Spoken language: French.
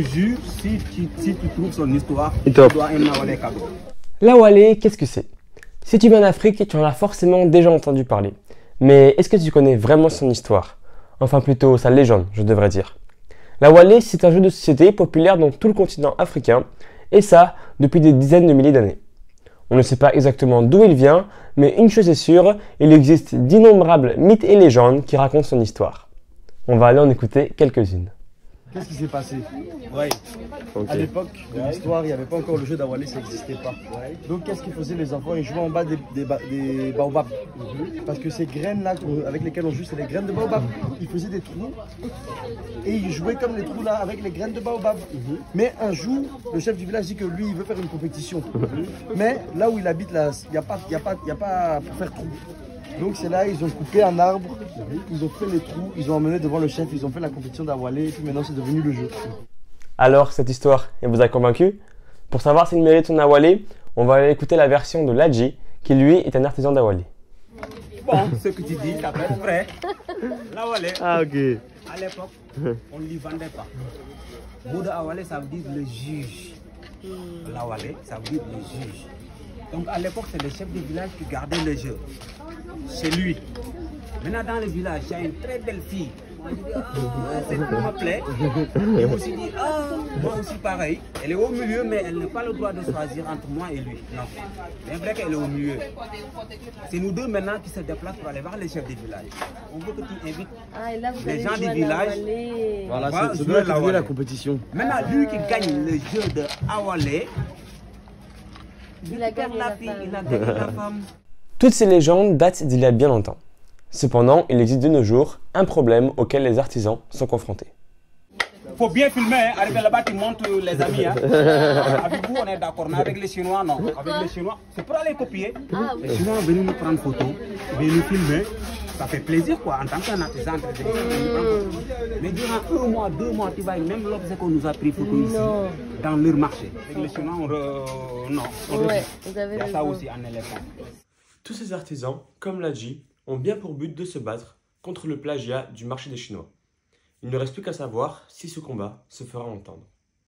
te jure, si tu trouves son histoire, Et tu top. dois un Nawalé cadeau. L'Awalé, qu'est-ce que c'est? Si tu viens d'Afrique, tu en as forcément déjà entendu parler. Mais est-ce que tu connais vraiment son histoire? Enfin plutôt sa légende, je devrais dire. L'Awalé, c'est un jeu de société populaire dans tout le continent africain, et ça depuis des dizaines de milliers d'années. On ne sait pas exactement d'où il vient, mais une chose est sûre, il existe d'innombrables mythes et légendes qui racontent son histoire. On va aller en écouter quelques-unes. Qu'est-ce qui s'est passé? Ouais. À l'époque de l'histoire, il n'y avait pas encore le jeu d'Awalé, ça n'existait pas. Donc qu'est-ce qu'ils faisaient les enfants? Ils jouaient en bas des baobabs. Parce que ces graines-là avec lesquelles on joue, c'est les graines de baobab. Ils faisaient des trous et ils jouaient comme les trous là avec les graines de baobab. Mais un jour, le chef du village dit que lui, il veut faire une compétition. Mais là où il habite, il n'y a pas pour faire trou. Donc c'est là, ils ont coupé un arbre, ils ont fait les trous, ils ont emmené devant le chef, ils ont fait la compétition d'Awalé et puis maintenant c'est devenu le jeu. Alors, cette histoire, elle vous a convaincu? Pour savoir s'il mérite son Awalé, on va aller écouter la version de Ladji, qui lui est un artisan d'Awalé. Bon, ce que tu dis, ça peut être vrai. L'Awalé, Ah ok. à l'époque, on ne lui vendait pas. Bouddha Awalé, ça veut dire le juge. L'Awalé, ça veut dire le juge. Donc à l'époque, c'est le chef du village qui gardait le jeu. C'est lui. Maintenant, dans le village, il y a une très belle fille. Moi, je dis, cette fille me plaît. Et je me suis dit, moi aussi pareil. Elle est au milieu, mais elle n'a pas le droit de choisir entre moi et lui. Non. C'est vrai qu'elle est au milieu. C'est nous deux maintenant qui se déplacent pour aller voir les chefs du village. On veut que tu invites les gens du village. Voilà, c'est là que la compétition. Maintenant, lui qui gagne le jeu de Awalé, Il a gagné la femme. il a gagné la femme. Toutes ces légendes datent d'il y a bien longtemps. Cependant, il existe de nos jours un problème auquel les artisans sont confrontés. Faut bien filmer, hein. Arrivé là-bas, tu montres les amis. Hein. Avec vous, on est d'accord, mais avec les Chinois, non. Avec les Chinois, c'est pour aller copier. Les Chinois sont venus nous prendre photo, venus nous filmer. Ça fait plaisir, quoi, en tant qu'un artisan. Mais durant 1 mois, 2 mois, tu vois, même l'objet qu'on nous a pris photo ici, dans leur marché. Avec les Chinois, non. Ouais, vous avez Il y a ça raison. aussi en éléphant. Tous ces artisans, comme Ladji, ont bien pour but de se battre contre le plagiat du marché des Chinois. Il ne reste plus qu'à savoir si ce combat se fera entendre.